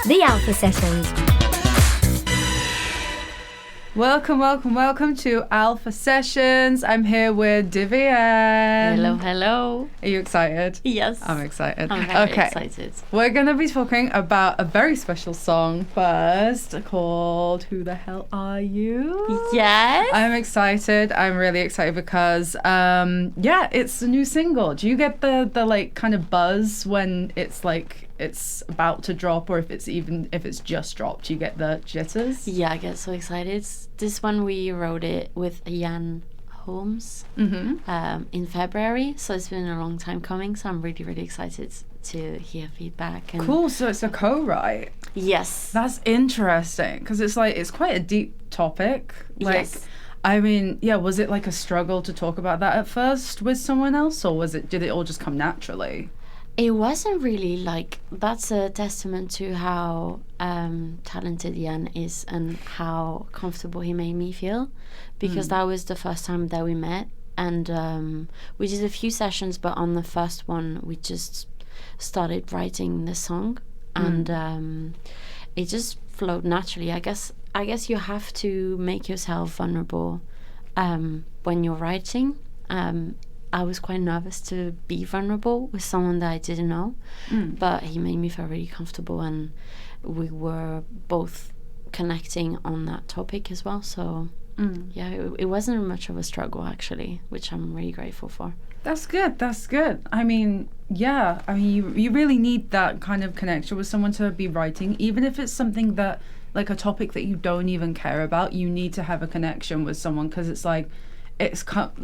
The Alpha Sessions. Welcome to Alpha Sessions. I'm here with Divianne. Hello. Are you excited? Yes. I'm excited. I'm very excited. We're going to be talking about a very special song first called Who the Hell Are You? Yes. I'm excited. I'm really excited because, it's a new single. Do you get the like kind of buzz when it's like it's about to drop, or if it's just dropped, you get the jitters? Yeah, I get so excited. This one we wrote it with Jan Holmes in February, so it's been a long time coming, so I'm really excited to hear feedback. And cool, so it's a co-write. Yes. That's interesting, because it's quite a deep topic. Yes. I mean, was it like a struggle to talk about that at first with someone else, or did it all just come naturally? It wasn't really like, that's a testament to how talented Jan is and how comfortable he made me feel, because that was the first time that we met, and we did a few sessions, but on the first one we just started writing the song, and it just flowed naturally. I guess you have to make yourself vulnerable when you're writing. I was quite nervous to be vulnerable with someone that I didn't know, but he made me feel really comfortable, and we were both connecting on that topic as well. So it wasn't much of a struggle, actually, which I'm really grateful for. That's good. I mean, you really need that kind of connection with someone to be writing, even if it's something that, like a topic that you don't even care about. You need to have a connection with someone, because it's like,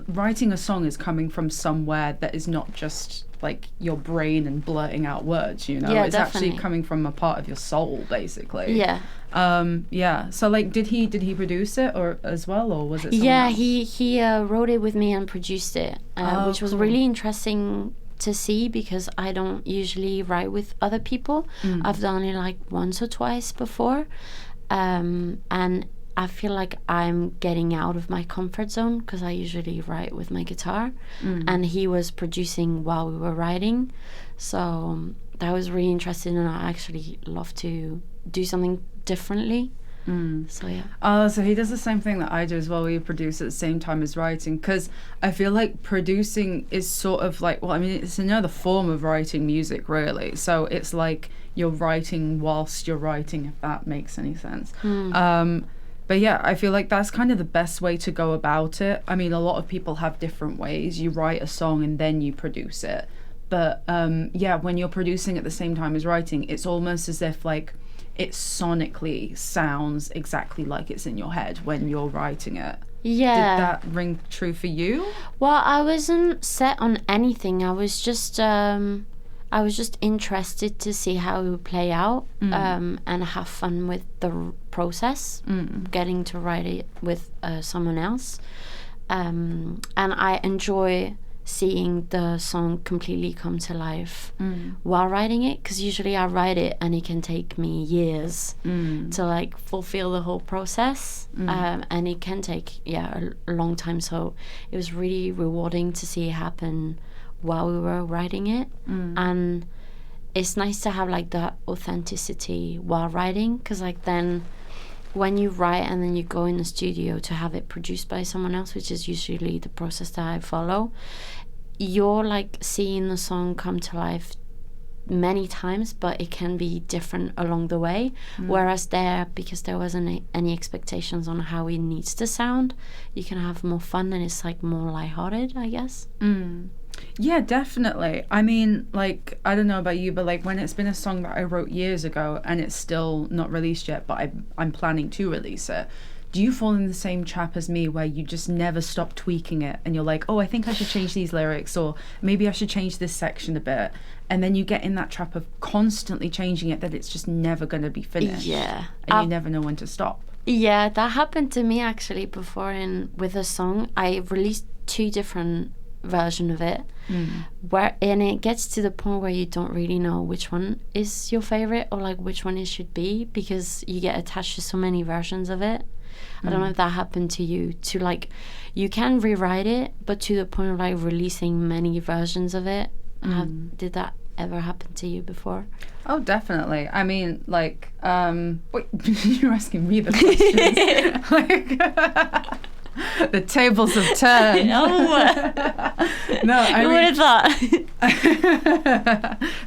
writing a song is coming from somewhere that is not just like your brain and blurting out words, you know. Yeah, it's definitely. actually coming from a part of your soul, basically. Yeah. So like, did he produce it or as well, or was it someone else? he wrote it with me and produced it, which was cool. really interesting to see, because I don't usually write with other people. I've done it like once or twice before, and I feel like I'm getting out of my comfort zone, because I usually write with my guitar, and he was producing while we were writing. So that was really interesting, and I actually love to do something differently. So yeah. Oh, so he does the same thing that I do as well, where you produce at the same time as writing, because I feel like producing is sort of like, well, I mean, it's another form of writing music, really. So it's like you're writing whilst you're writing, if that makes any sense. But yeah, I feel like that's kind of the best way to go about it. I mean, a lot of people have different ways. You write a song and then you produce it. But when you're producing at the same time as writing, it's almost as if like it sonically sounds exactly like it's in your head when you're writing it. Yeah. Did that ring true for you? Well, I wasn't set on anything. I was just interested to see how it would play out, and have fun with the process, getting to write it with someone else. And I enjoy seeing the song completely come to life while writing it, because usually I write it and it can take me years to like fulfill the whole process, and it can take a long time. So it was really rewarding to see it happen while we were writing it, and it's nice to have like that authenticity while writing, because like then when you write and then you go in the studio to have it produced by someone else, which is usually the process that I follow, you're like seeing the song come to life many times, but it can be different along the way. Whereas there, because there wasn't any expectations on how it needs to sound, you can have more fun, and it's like more lighthearted, I guess. Yeah, definitely. I mean, like, I don't know about you, but like when it's been a song that I wrote years ago and it's still not released yet, but I'm planning to release it, do you fall in the same trap as me, where you just never stop tweaking it and you're like, oh, I think I should change these lyrics, or maybe I should change this section a bit, and then you get in that trap of constantly changing it, that it's just never going to be finished, and you never know when to stop? Yeah, that happened to me actually before. With a song, I released 2 different version of it, and it gets to the point where you don't really know which one is your favorite, or like which one it should be, because you get attached to so many versions of it. I don't know if that happened to you, to like, you can rewrite it, but to the point of like releasing many versions of it. Did that ever happened to you before? Oh, definitely. I mean, like, wait, you're asking me the questions. Like, the tables have turned. No, I Who mean, would have thought?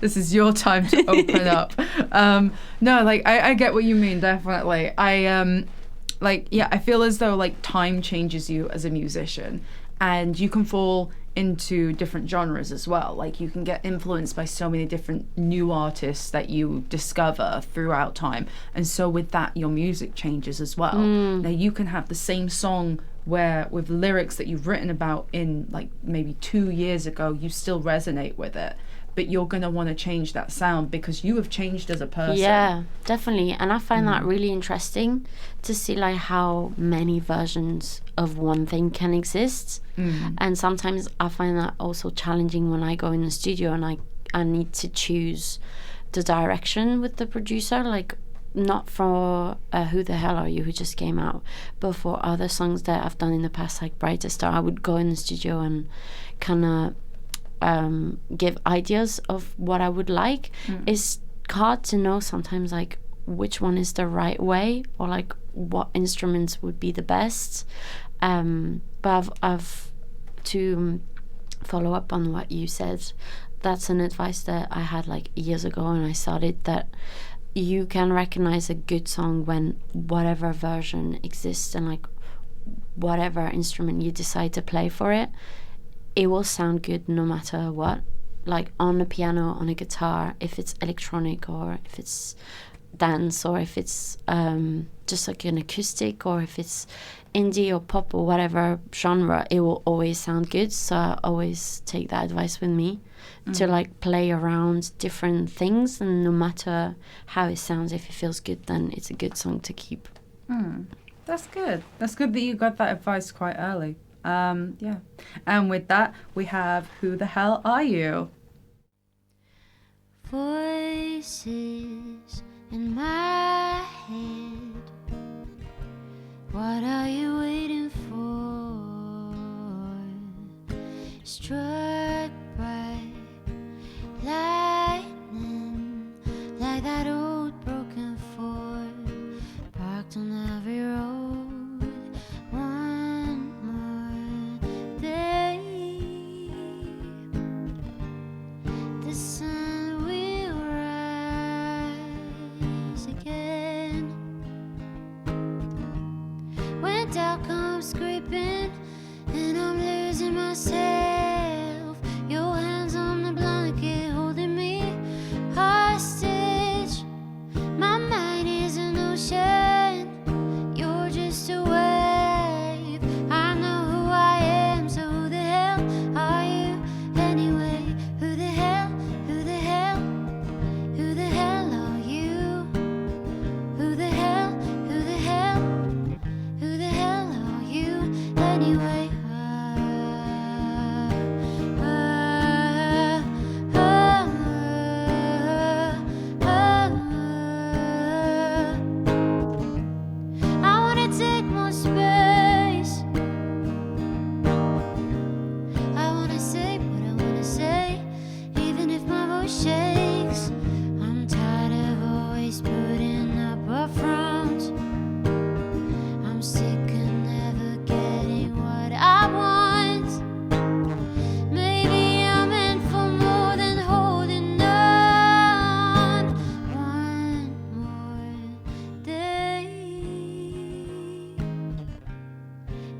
this is your time to open up. No, like, I get what you mean, definitely. Like, yeah, I feel as though, like, time changes you as a musician, and you can fall into different genres as well. Like, you can get influenced by so many different new artists that you discover throughout time, and so with that your music changes as well. Now you can have the same song where with lyrics that you've written about in like maybe 2 years ago, you still resonate with it, but you're going to want to change that sound because you have changed as a person. Yeah, definitely. And I find that really interesting to see like how many versions of one thing can exist. And sometimes I find that also challenging when I go in the studio and I need to choose the direction with the producer, like not for Who the Hell Are You, who just came out, but for other songs that I've done in the past, like Brighter Star. I would go in the studio and kind of give ideas of what I would like. It's hard to know sometimes like which one is the right way or like what instruments would be the best. But I've to follow up on what you said, that's an advice that I had like years ago when I started, that you can recognize a good song when whatever version exists and like whatever instrument you decide to play for it, it will sound good no matter what. Like on a piano, on a guitar, if it's electronic or if it's dance or if it's just like an acoustic or if it's indie or pop or whatever genre, it will always sound good. So I always take that advice with me to like play around different things, and no matter how it sounds, if it feels good, then it's a good song to keep. That's good. That's good that you got that advice quite early. Yeah. And with that, we have Who the Hell Are You? Voices in my head, what are you waiting for? Struck by lightning, like that old broken Ford, parked on every road. One more day, the sun will rise again. When doubt comes scraping and I'm losing myself, your hands on the blanket holding me hostage. My mind is an ocean, you're just a wave. I know who I am, so who the hell are you anyway? Who the hell, who the hell, who the hell are you? Who the hell, who the hell, who the hell are you anyway? I wanna take more space. I wanna say what I wanna say, even if my voice shakes. I'm tired of always putting up a front. I'm sick of never getting what I want. Maybe I'm meant for more than holding on. One more day,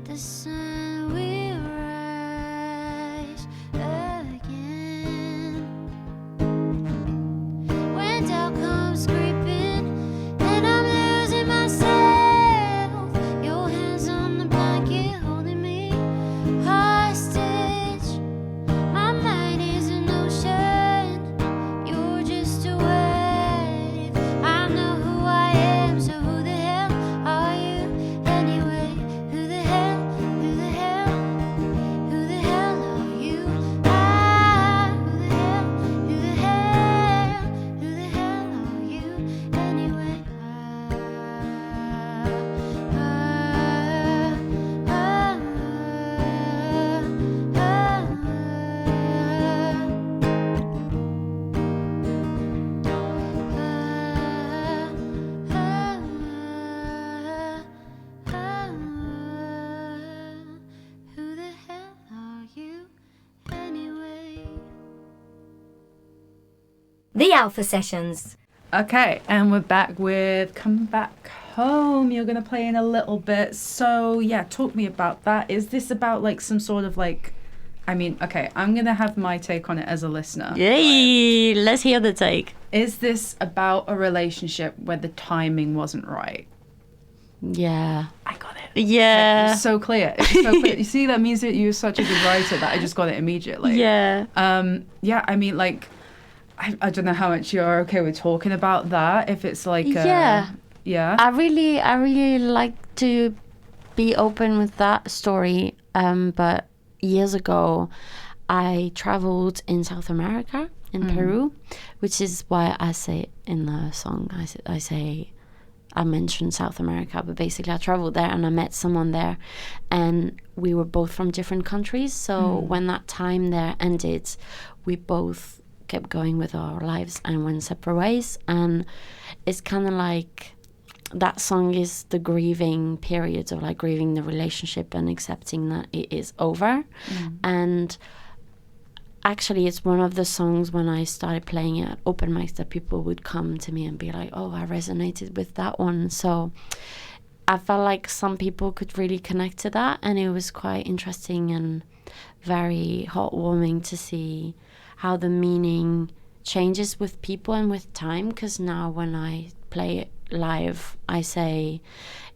the sun will rise again. The Alpha Sessions. Okay, and we're back with Come Back Home. You're going to play in a little bit. So, yeah, talk me about that. Is this about, like, some sort of, like... I mean, okay, I'm going to have my take on it as a listener. Yay! Let's hear the take. Is this about a relationship where the timing wasn't right? Yeah. I got it. Yeah. It's so clear. It's so clear. You see, that means that you're such a good writer that I just got it immediately. Yeah. Yeah, I mean, like... I don't know how much you're okay with talking about that. If it's like yeah. I really like to be open with that story. But years ago, I traveled in South America, in Peru, which is why I say in the song, I mentioned South America, but basically I traveled there and I met someone there, and we were both from different countries. So when that time there ended, we both kept going with our lives and went separate ways. And it's kind of like that song is the grieving period of like grieving the relationship and accepting that it is over. And actually it's one of the songs when I started playing it at open mics that people would come to me and be like, oh, I resonated with that one. So I felt like some people could really connect to that, and it was quite interesting and very heartwarming to see how the meaning changes with people and with time. Because now when I play it live, I say,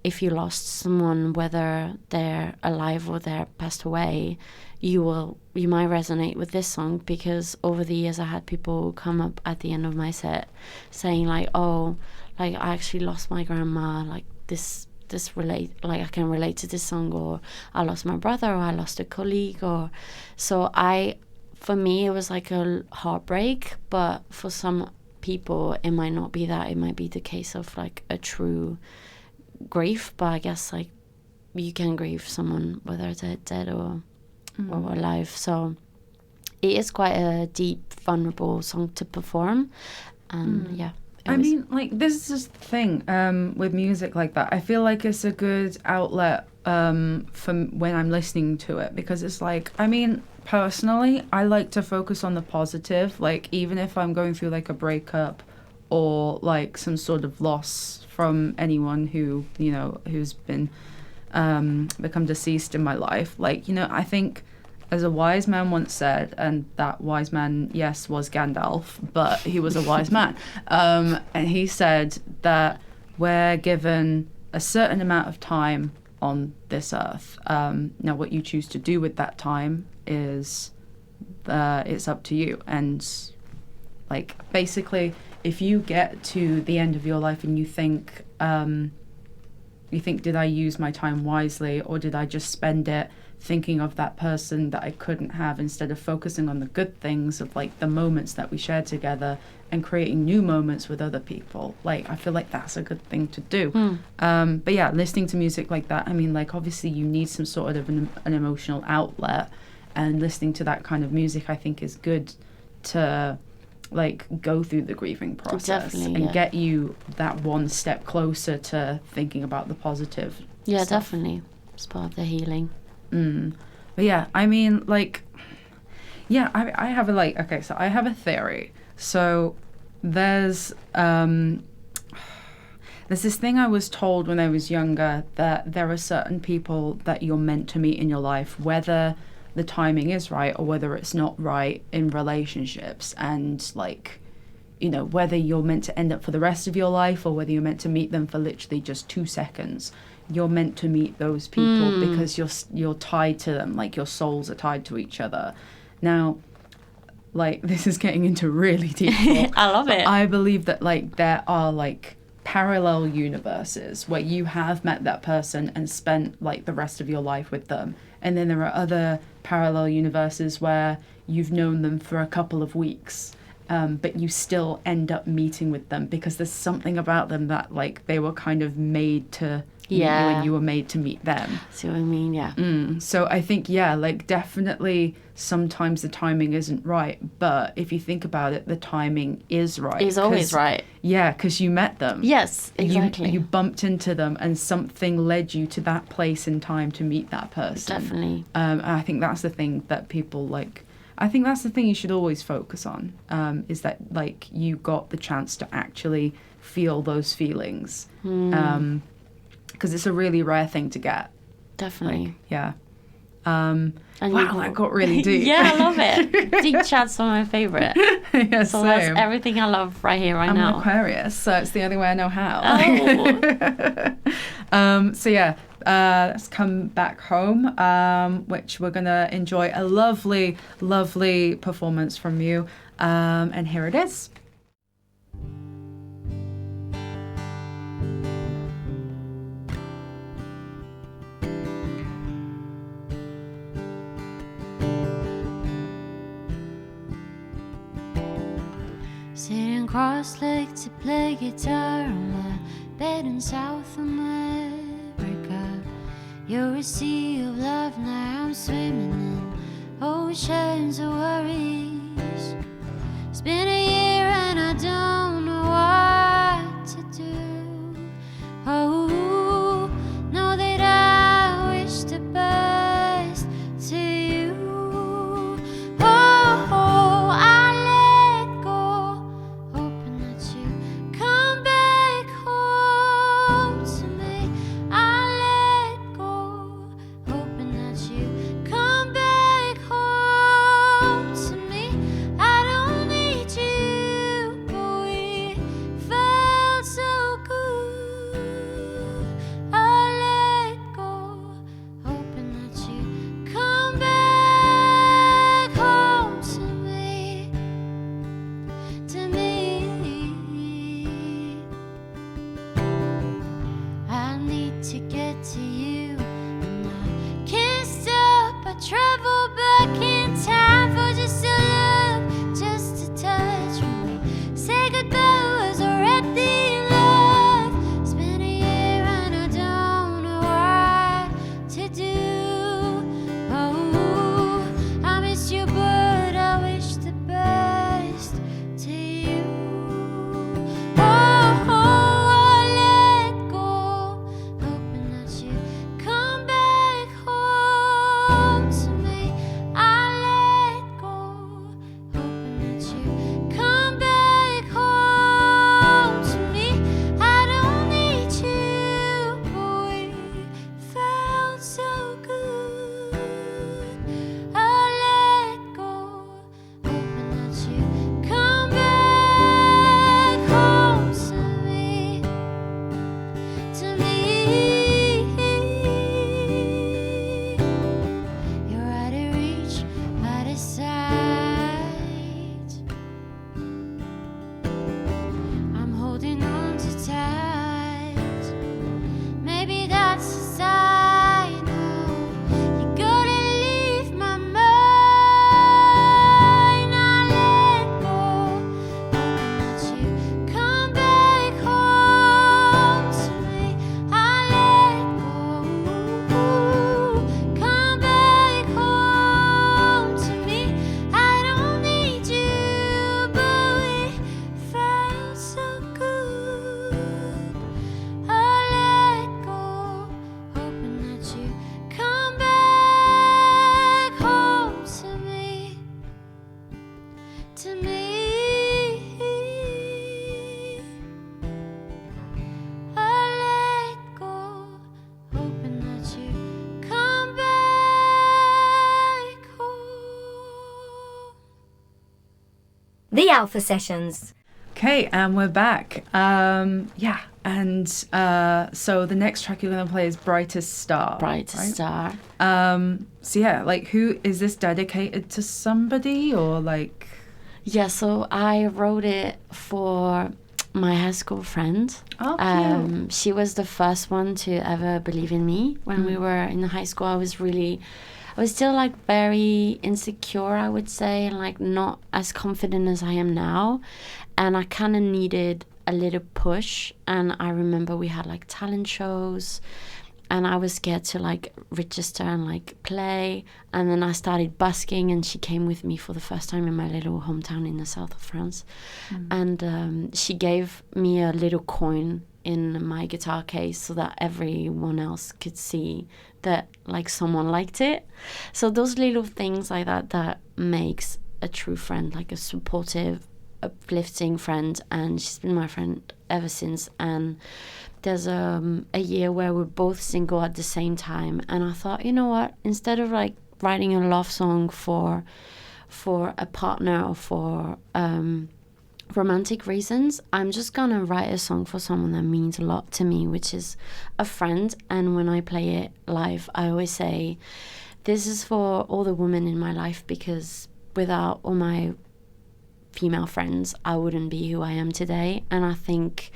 if you lost someone, whether they're alive or they're passed away, you might resonate with this song. Because over the years I had people come up at the end of my set saying like, oh, like I actually lost my grandma, like this relate, like I can relate to this song, or I lost my brother, or I lost a colleague, or so for me, it was like a heartbreak, but for some people, it might not be that. It might be the case of like a true grief. But I guess like you can grieve someone whether they're dead or alive. So it is quite a deep, vulnerable song to perform. Yeah. I mean, like, this is just the thing with music like that. I feel like it's a good outlet for when I'm listening to it, because it's like, I mean, personally, I like to focus on the positive. Like, even if I'm going through like a breakup or like some sort of loss from anyone who, you know, who's been become deceased in my life, like, you know, I think, as a wise man once said, and that wise man, yes, was Gandalf, but he was a wise man. And he said that we're given a certain amount of time on this earth. Now, what you choose to do with that time is it's up to you. And, like, basically, if you get to the end of your life and you think, did I use my time wisely, or did I just spend it thinking of that person that I couldn't have, instead of focusing on the good things of like the moments that we shared together and creating new moments with other people. Like, I feel like that's a good thing to do. But yeah, listening to music like that, I mean, like, obviously you need some sort of an emotional outlet, and listening to that kind of music, I think, is good to like go through the grieving process and get you that one step closer to thinking about the positive stuff. Definitely, it's part of the healing. But yeah, I mean, like, yeah, I have I have a theory. So there's this thing I was told when I was younger, that there are certain people that you're meant to meet in your life, whether the timing is right or whether it's not right in relationships. And like, you know, whether you're meant to end up for the rest of your life or whether you're meant to meet them for literally just 2 seconds, you're meant to meet those people because you're tied to them, like your souls are tied to each other. Now, like, this is getting into really deep talk. I love it. I believe that like there are like parallel universes where you have met that person and spent like the rest of your life with them, and then there are other parallel universes where you've known them for a couple of weeks, but you still end up meeting with them because there's something about them that like they were kind of made to meet you and you were made to meet them. See what I mean? Yeah. So I think, yeah, like definitely sometimes the timing isn't right, but if you think about it, the timing is right. It's always right. Yeah, because you met them. Yes, exactly. You bumped into them and something led you to that place in time to meet that person. Definitely. And I think that's the thing that people like I think that's the thing you should always focus on, is that like you got the chance to actually feel those feelings, because it's a really rare thing to get. Definitely. Like, yeah. And Wow, that got really deep. Yeah, I love it. Deep chat's one of my favorite. Yeah, So same. that's everything I love right here, right I'm now. an Aquarius, so it's the only way I know how. Oh. So yeah, let's come back home, which we're gonna enjoy a lovely, lovely performance from you, and here it is. Sitting cross-legged to play guitar on my bed in South America. You're a sea of love, now I'm swimming in oceans of worries. It's been a year and I don't know what to do. Oh, know that I wish the best to you. Oh, I let go, hoping that you come back home to me. I let go, hoping that you come back home to me. I don't need you, but we felt so good. I let go, hoping that you come back home to me, to me. I need to get to you, and I can't stop. I travel back in time for just a look, just a touch from me. Say goodbye was already in love. It's been a year and I don't know what to do. Oh, I miss you, but I wish the best to you. Oh, I let go, hoping that you come back home to me. I let go, hoping that you come back home to me. I don't need you, but we felt so good. I let go, hoping that you come back home to me, to me. You're out of reach, out of sight. I'm holding on too tight. Maybe that's a sign. Oh, you gotta leave my mind. I let go, hoping that you come back home to me. I let go, come back home to me. I don't need you, but we felt so good. I let go, hoping that you come back home to me, to me. I let go, hoping that you come back home. The Alpha Sessions. Okay, and we're back. Yeah, and so the next track you're gonna play is "Brightest Star." Brightest right? star. So yeah, like, who is this dedicated to? Somebody, or like? Yeah, so I wrote it for my high school friend. Oh, cute. She was the first one to ever believe in me when we were in high school. I was still like very insecure, I would say, and like not as confident as I am now. And I kind of needed a little push. And I remember we had like talent shows, and I was scared to like register and like play. And then I started busking, and she came with me for the first time in my little hometown in the south of France. And she gave me a little coin in my guitar case so that everyone else could see that like someone liked it. So those little things like that makes a true friend, like a supportive, uplifting friend. And she's been my friend ever since. And there's a year where we're both single at the same time, and I thought, you know what, instead of like writing a love song for a partner or for romantic reasons, I'm just gonna write a song for someone that means a lot to me, which is a friend. And when I play it live, I always say, this is for all the women in my life, because without all my female friends, I wouldn't be who I am today. And I think,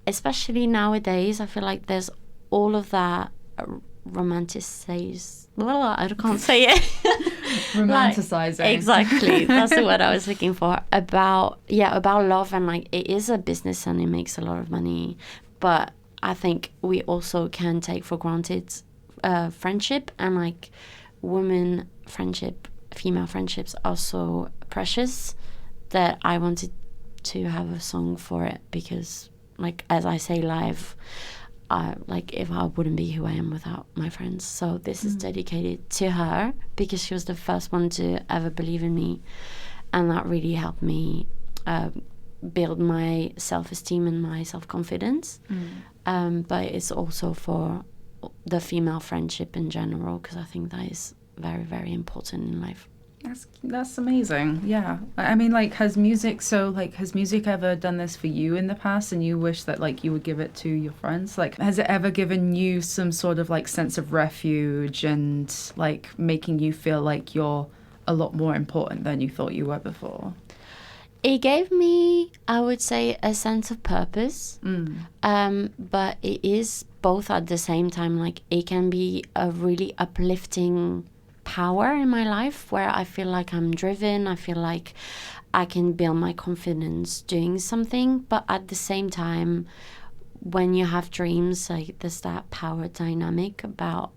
especially nowadays, I feel like there's all of that I can't say it. Romanticizing. Like, exactly. That's the word I was looking for. About love, and like it is a business and it makes a lot of money. But I think we also can take for granted friendship, and like women friendship, female friendships are so precious that I wanted to have a song for it, because like, as I say live, like if I wouldn't be who I am without my friends. So this is dedicated to her, because she was the first one to ever believe in me, and that really helped me build my self-esteem and my self-confidence. But it's also for the female friendship in general, because I think that is very, very important in life. That's amazing. Yeah. I mean, like, has music ever done this for you in the past, and you wish that like you would give it to your friends? Like, has it ever given you some sort of like sense of refuge and like making you feel like you're a lot more important than you thought you were before? It gave me, I would say, a sense of purpose. But it is both at the same time. Like, it can be a really uplifting power in my life where I feel like I'm driven. I feel like I can build my confidence doing something. But at the same time, when you have dreams, like there's that power dynamic about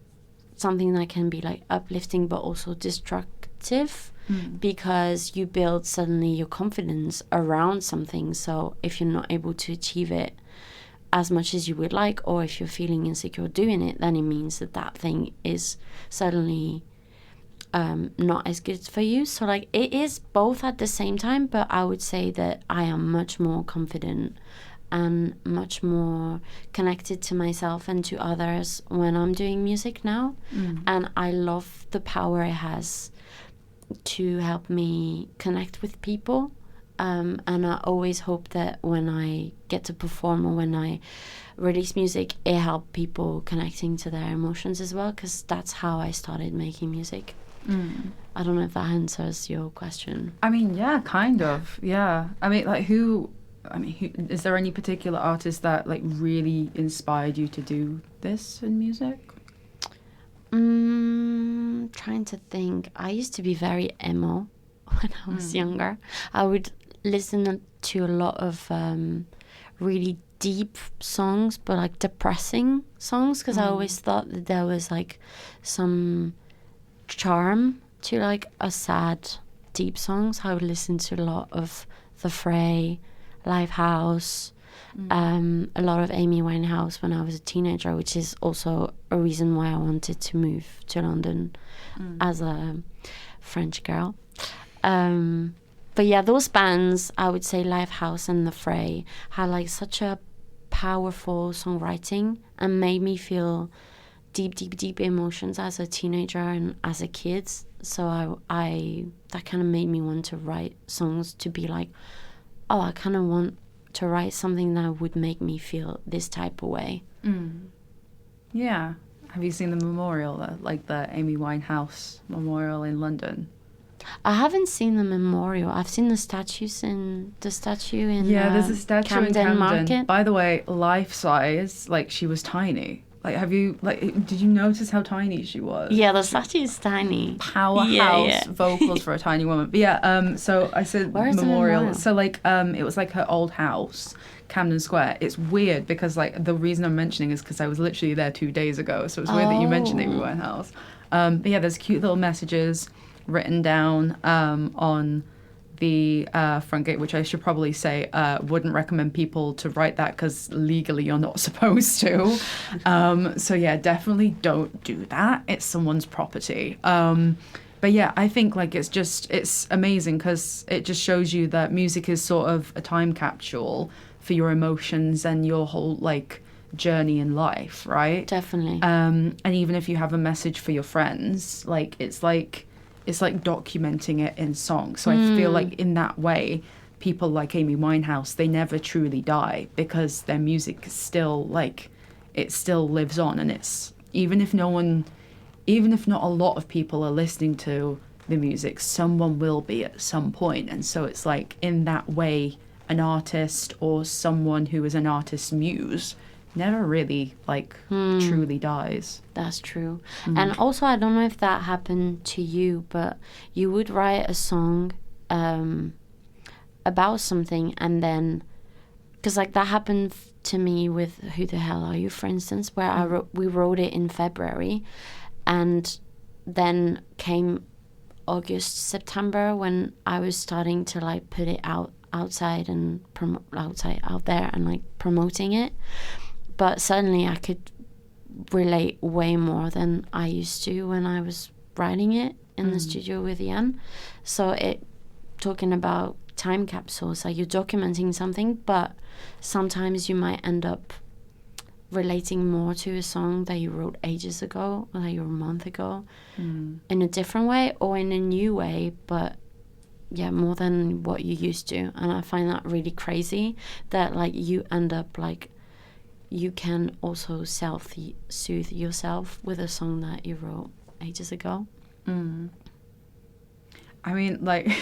something that can be like uplifting but also destructive, because you build suddenly your confidence around something. So if you're not able to achieve it as much as you would like, or if you're feeling insecure doing it, then it means that thing is suddenly not as good for you. So like it is both at the same time, but I would say that I am much more confident and much more connected to myself and to others when I'm doing music now. And I love the power it has to help me connect with people. And I always hope that when I get to perform or when I release music, it helps people connecting to their emotions as well, because that's how I started making music. I don't know if that answers your question. I mean, yeah, kind of. Yeah. I mean, like, who is there any particular artist that like really inspired you to do this in music? Trying to think. I used to be very emo when I was younger. I would listen to a lot of really deep songs, but like depressing songs, because I always thought that there was like some charm to like a sad, deep songs. I would listen to a lot of The Fray, Lifehouse, a lot of Amy Winehouse when I was a teenager, which is also a reason why I wanted to move to London as a French girl. But yeah, those bands, I would say Lifehouse and The Fray, had like such a powerful songwriting and made me feel deep emotions as a teenager and as a kid. So I that kind of made me want to write songs to be like, oh, I kind of want to write something that would make me feel this type of way. Yeah. Have you seen the memorial, like the Amy Winehouse memorial in London? I haven't seen the memorial. I've seen the statue in yeah, there's a statue Camden in Camden Market. By the way, life size. Like, she was tiny. Like, did you notice how tiny she was? Yeah, the Sachi is tiny. Powerhouse vocals for a tiny woman. But yeah, so I said Where is the memorial? So like, it was like her old house, Camden Square. It's weird because like the reason I'm mentioning is because I was literally there 2 days ago. So it's weird that you mentioned the Amy Winehouse. But yeah, there's cute little messages written down on the front gate, which I should probably say wouldn't recommend people to write that because legally you're not supposed to. So yeah, definitely don't do that. It's someone's property. But yeah, I think like it's amazing because it just shows you that music is sort of a time capsule for your emotions and your whole like journey in life, right? Definitely. And even if you have a message for your friends, like it's like documenting it in song. So I feel like in that way, people like Amy Winehouse, they never truly die because their music is still like, it still lives on. And it's, even if not a lot of people are listening to the music, someone will be at some point. And so it's like in that way, an artist or someone who is an artist's muse never really like truly dies. That's true. And also, I don't know if that happened to you, but you would write a song about something, and then, because like that happened to me with Who the Hell Are You, for instance, where we wrote it in February, and then came August, September, when I was starting to like put it outside and out there and like promoting it. But suddenly I could relate way more than I used to when I was writing it in the studio with Divianne. So talking about time capsules, like you're documenting something, but sometimes you might end up relating more to a song that you wrote ages ago or that you wrote a month ago in a different way or in a new way, but yeah, more than what you used to. And I find that really crazy that like you end up like you can also self-soothe yourself with a song that you wrote ages ago. I mean, like,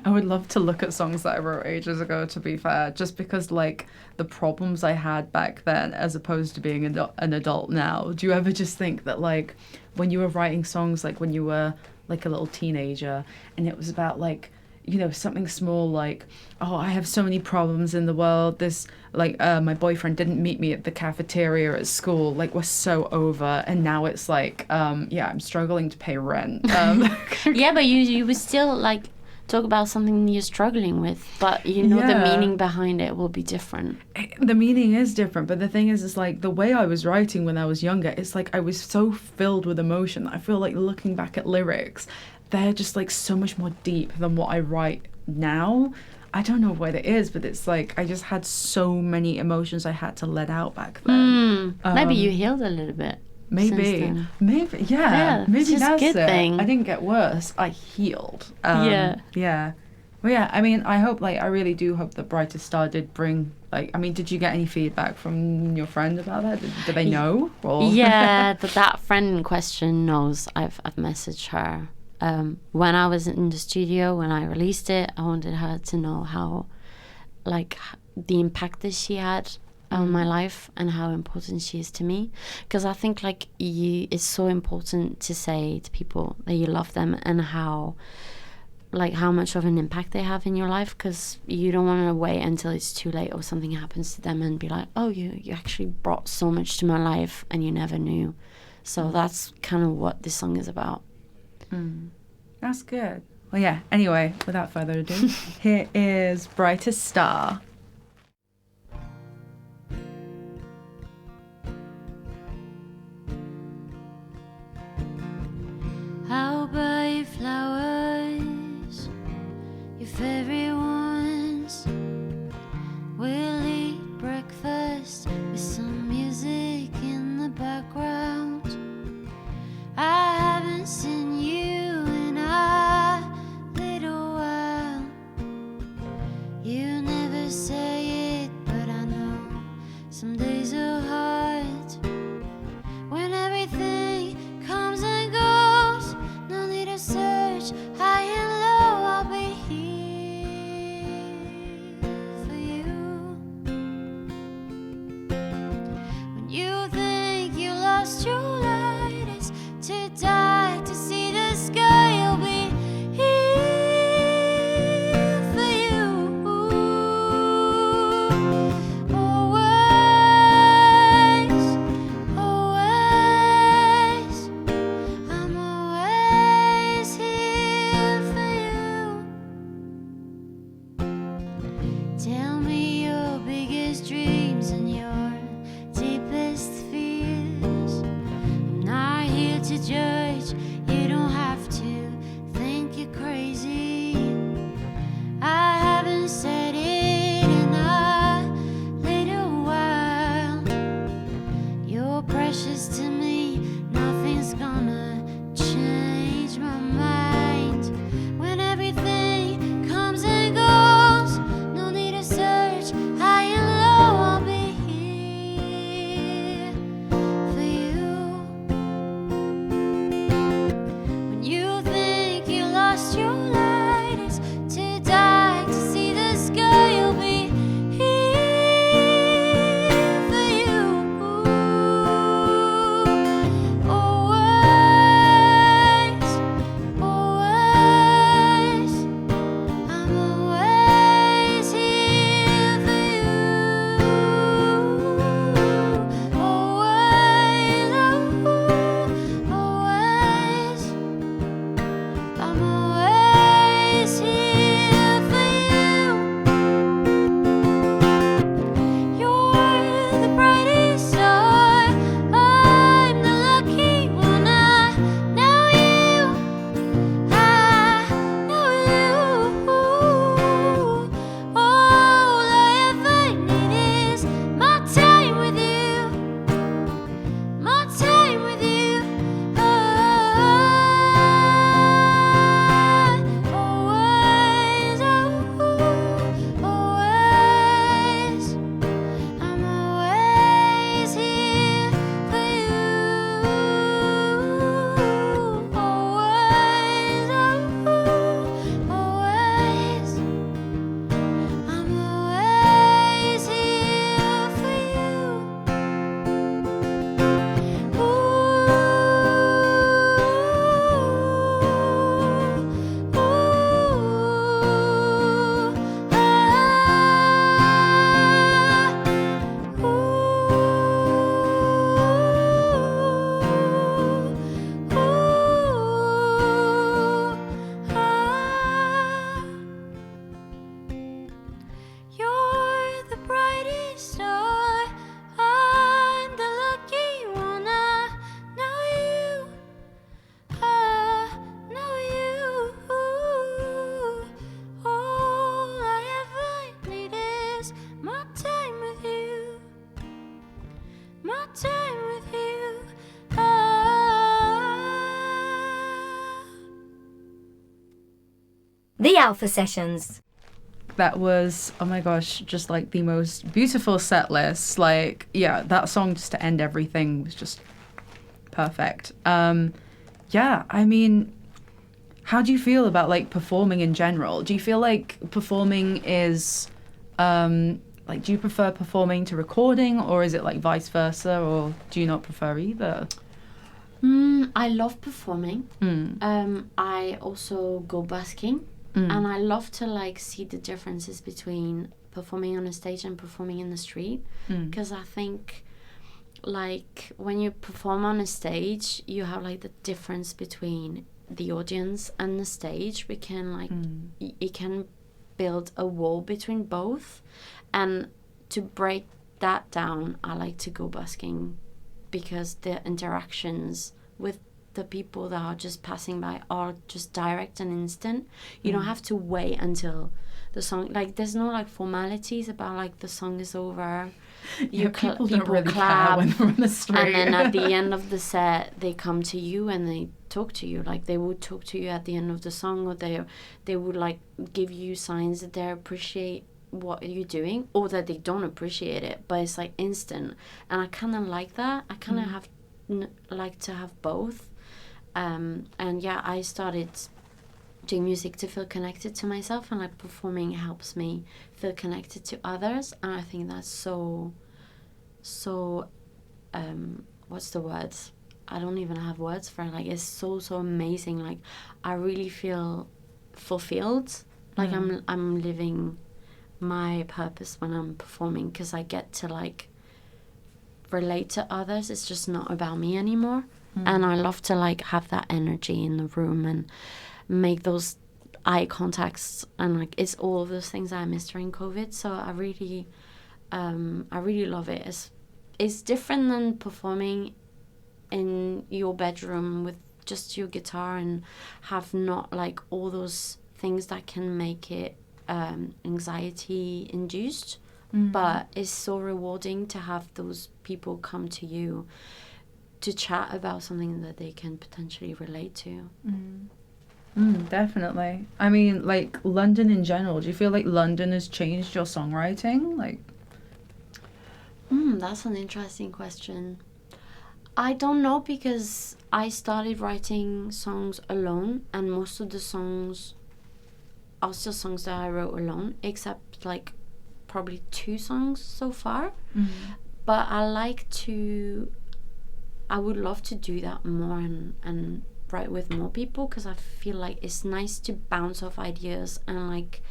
I would love to look at songs that I wrote ages ago, to be fair, just because, like, the problems I had back then as opposed to being an adult now. Do you ever just think that, like, when you were writing songs, like, when you were, like, a little teenager, and it was about, like, you know, something small like, oh, I have so many problems in the world. This, like, my boyfriend didn't meet me at the cafeteria at school. Like, we're so over. And now it's like, yeah, I'm struggling to pay rent. Yeah, but you would still, like, talk about something you're struggling with. But, you know, the meaning behind it will be different. The meaning is different. But the thing is like, the way I was writing when I was younger, it's like I was so filled with emotion that I feel like looking back at lyrics, they're just like so much more deep than what I write now. I don't know what it is, but it's like I just had so many emotions I had to let out back then. Maybe you healed a little bit. Maybe, maybe that's a good it. thing. I didn't get worse. I healed. Yeah. Well, yeah. I mean, I hope, like, I really do hope that Brightest Star did bring, like, I mean, did you get any feedback from your friend about that? Did they know? Or? Yeah, that friend in question knows. I've messaged her. When I was in the studio, when I released it, I wanted her to know how, like, the impact that she had on my life and how important she is to me. Because I think, like, it's so important to say to people that you love them and how much of an impact they have in your life, because you don't want to wait until it's too late or something happens to them and be like, oh, you actually brought so much to my life and you never knew. So that's kind of what this song is about. That's good. Well, yeah, anyway, without further ado, here is Brightest Star. I'll buy you flowers, your favorite ones. We'll eat breakfast with some music in the background. I haven't seen you in a little while. You never said Tell me your biggest dreams and your deepest fears. I'm not here to judge, you don't have to think you're crazy. I haven't said it in a little while. You're precious to me, nothing's gonna change my mind. When everything comes and goes, no need to search high and low, I'll be here for you. When you think you lost your light, it's too dark to see the sky, you'll be here for you. Always, always, I'm always here for you. Always, always, I'm always here for you. You're the brightest star, I'm the lucky one. I know you, I know you. All I ever need is my time with you, my time with you. Always, always, I'm always here for you. Always, always, I'm always here for you. You're the brightest star, I'm the lucky one. I know you, I know you. All I ever need is my time with you, my time with you. The Alpha Sessions. That was, oh my gosh, just like the most beautiful set list. Like, yeah, that song just to end everything was just perfect. Yeah, I mean, how do you feel about like performing in general? Do you feel like performing is, like, do you prefer performing to recording, or is it like vice versa, or do you not prefer either? I love performing. I also go busking. And I love to like see the differences between performing on a stage and performing in the street, because I think like when you perform on a stage, you have like the difference between the audience and the stage. We can like you can build a wall between both, and to break that down, I like to go busking, because the interactions with the people that are just passing by are just direct and instant. You don't have to wait until the song, like there's no like formalities about like the song is over. People don't really care when they're on the street. And then at the end of the set, they come to you and they talk to you. Like they would talk to you at the end of the song, or they would like give you signs that they appreciate what you're doing, or that they don't appreciate it. But it's like instant, and I kind of like that. I kind of have like to have both. And yeah, I started doing music to feel connected to myself, and like performing helps me feel connected to others. And I think that's so what's the word? I don't even have words for it. Like it's so amazing. Like I really feel fulfilled. Like I'm living my purpose when I'm performing, because I get to like relate to others. It's just not about me anymore. And I love to like have that energy in the room and make those eye contacts, and like it's all of those things that I missed during COVID. So I really love it. It's different than performing in your bedroom with just your guitar and have not like all those things that can make it anxiety induced. But it's so rewarding to have those people come to you to chat about something that they can potentially relate to. Definitely. I mean, like, London in general, do you feel like London has changed your songwriting? Like, That's an interesting question. I don't know, because I started writing songs alone, and most of the songs are still songs that I wrote alone, except like probably 2 songs so far. But I would love to do that more and write with more people, because I feel like it's nice to bounce off ideas and like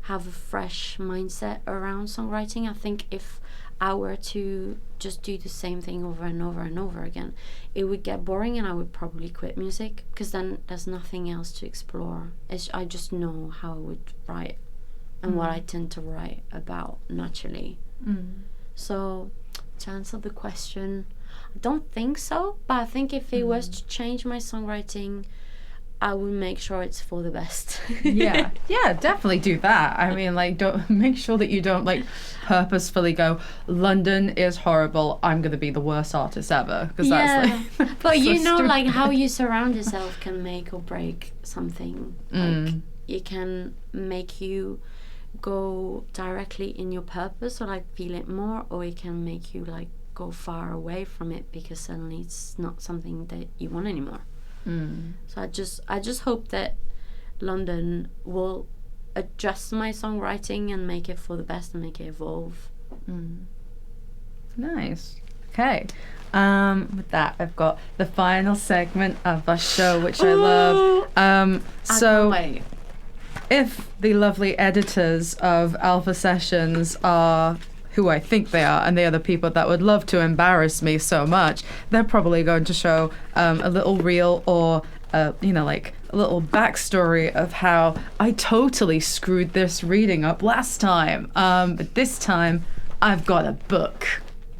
have a fresh mindset around songwriting. I think if I were to just do the same thing over and over and over again, it would get boring and I would probably quit music, because then there's nothing else to explore. I just know how I would write and what I tend to write about naturally. So to answer the question, I don't think so, but I think if it was to change my songwriting, I would make sure it's for the best. yeah, definitely do that. I mean, like, don't make sure that you don't like purposefully go, London is horrible, I'm gonna be the worst artist ever, because that's like but you so know stupid. like how you surround yourself can make or break something. Like it can make you go directly in your purpose or like feel it more, or it can make you like go far away from it because suddenly it's not something that you want anymore. So I just hope that London will adjust my songwriting and make it for the best and make it evolve. Nice. Okay. With that, I've got the final segment of our show, which I love. I So can't wait. if the lovely editors of Alpha Sessions are who I think they are, and they are the people that would love to embarrass me so much, they're probably going to show a little reel or, like a little backstory of how I totally screwed this reading up last time. But this time, I've got a book.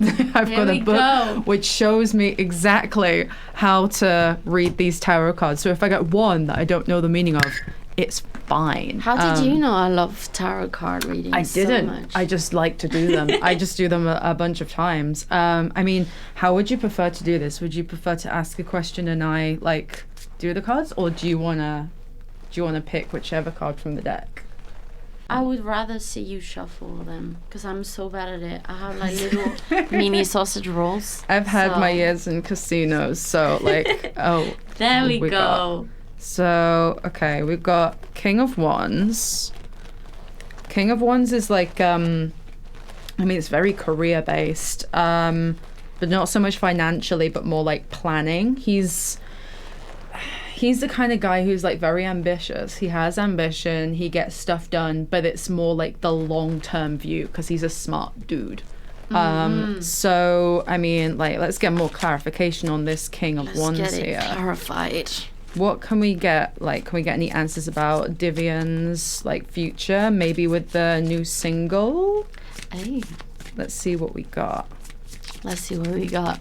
I've got a book which shows me exactly how to read these tarot cards. So if I get one that I don't know the meaning of, it's fine. How did you know I love tarot card reading? I didn't. So much? I just like to do them. I just do them a bunch of times. I mean, how would you prefer to do this? Would you prefer to ask a question and I like do the cards, or do you wanna pick whichever card from the deck? I would rather see you shuffle them, because I'm so bad at it. I have like little mini sausage rolls. I've had my years in casinos, so like, there we go. So, okay, we've got King of Wands. King of Wands is like, I mean, it's very career-based, but not so much financially, but more like planning. He's the kind of guy who's like very ambitious. He has ambition, he gets stuff done, but it's more like the long-term view, because he's a smart dude. So, I mean, like, let's get more clarification on this King of Wands get it here. clarified. What can we get? Like, can we get any answers about Divianne's like future? Maybe with the new single. Hey, Let's see what we got. let's see what we got.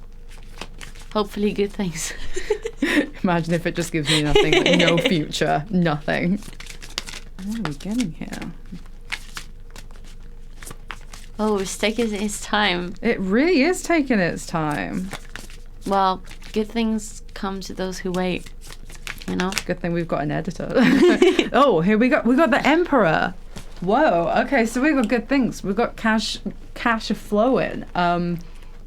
Hopefully good things. Imagine if it just gives me nothing, like, no future, nothing. What are we getting here? Oh, it's taking its time. It really is taking its time. Well, good things come to those who wait. You know? Good thing we've got an editor. Oh, here we got the Emperor. Whoa. Okay, so we got good things. We've got cash flowing.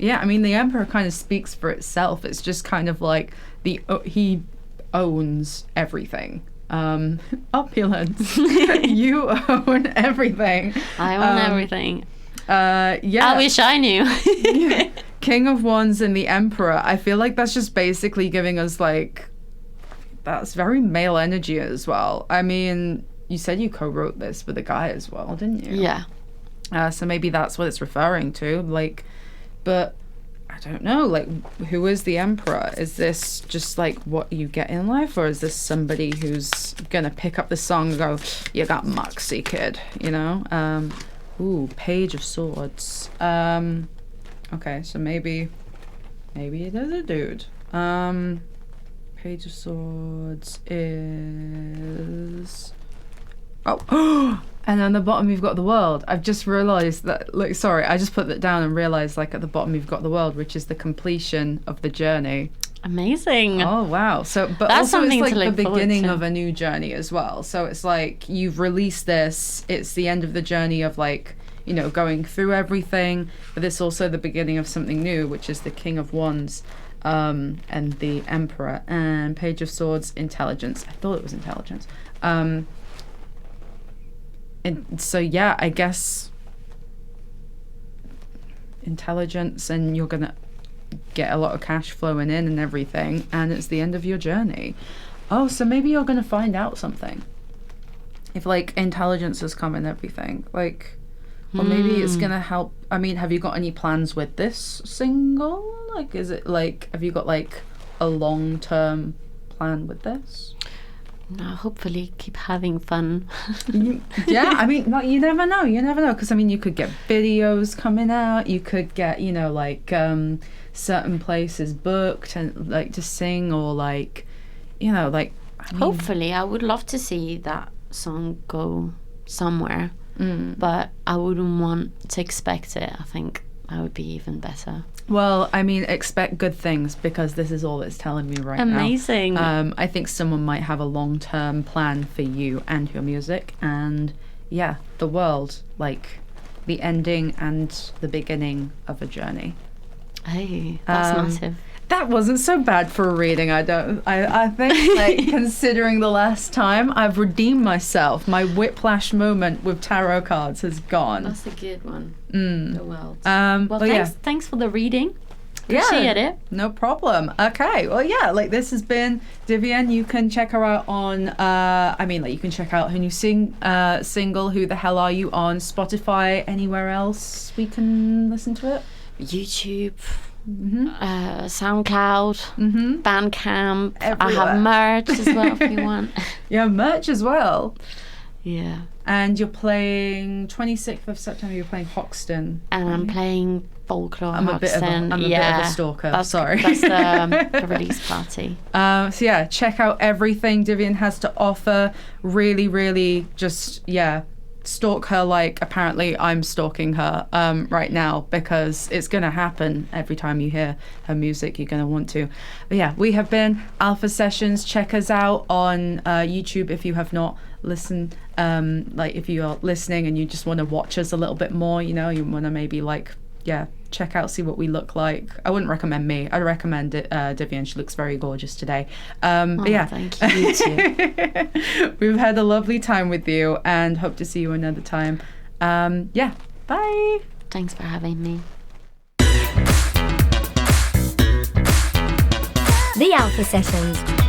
Yeah, I mean, the Emperor kind of speaks for itself. It's just kind of like he owns everything. Opulence. You own everything. I own everything. Yeah. I wish I knew. Yeah. King of Wands and the Emperor. I feel like that's just basically giving us like, that's very male energy as well. I mean, you said you co-wrote this with a guy as well, didn't you? Yeah. So maybe that's what it's referring to. Like, but I don't know, like, who is the emperor? Is this just like what you get in life, or is this somebody who's gonna pick up the song and go, you got Moxie, kid, you know? Ooh, Page of Swords. Okay, so maybe it is a dude. Page of Swords is... Oh, and on the bottom you've got the world. I've just realised that, like, sorry, I just put that down and realised, like, at the bottom you've got the world, which is the completion of the journey. Amazing. Oh, wow. So, but That's also something it's to like the look forward beginning to. of a new journey as well. So it's like you've released this, it's the end of the journey of, like, you know, going through everything, but it's also the beginning of something new, which is the King of Wands. And the Emperor, and Page of Swords, intelligence. I thought it was intelligence. And so yeah, I guess intelligence, and you're gonna get a lot of cash flowing in and everything, and it's the end of your journey. Oh, so maybe you're gonna find out something if, like, intelligence has come and everything, like, or maybe it's gonna help. I mean, have you got any plans with this single? Like, is it like, have you got like a long-term plan with this? No, hopefully keep having fun. Yeah, I mean, no, you never know, because I mean, you could get videos coming out, you could get, you know, like, certain places booked and, like, to sing, or, like, you know, like, I mean, Hopefully, I would love to see that song go somewhere, but I wouldn't want to expect it. I think that would be even better. well, I mean, expect good things, because this is all it's telling me right Amazing. now. I think someone might have a long-term plan for you and your music, and yeah, the world, like the ending and the beginning of a journey. Hey, that's massive. That wasn't so bad for a reading. I think, like, considering the last time, I've redeemed myself. My whiplash moment with tarot cards has gone. That's a good one. The world. Well, Well, thanks for the reading. Appreciate it. No problem. Okay. Well, yeah, like, this has been Divianne. You can check her out on, you can check out her new single, Who the Hell Are You, on Spotify. Anywhere else we can listen to it? YouTube, SoundCloud, Bandcamp. I Everywhere. have merch as well if you want. Yeah, merch as well. Yeah. And you're playing 26th of September. You're playing Hoxton. And I'm playing Folklore I'm a bit of Hoxton. a stalker. Sorry. That's the release party. So yeah, check out everything Divianne has to offer. Really, really, just stalk her like apparently I'm stalking her right now, because it's gonna happen every time you hear her music. You're gonna want to. But yeah, we have been Alpha Sessions. Check us out on YouTube if you have not listened. Like, if you are listening and you just want to watch us a little bit more, you know, you want to maybe, like, check out, see what we look like. I wouldn't recommend me. I'd recommend Divianne. She looks very gorgeous today. But yeah, Thank you. You too. we've had a lovely time with you, and hope to see you another time. Bye. Thanks for having me. The Alpha Sessions.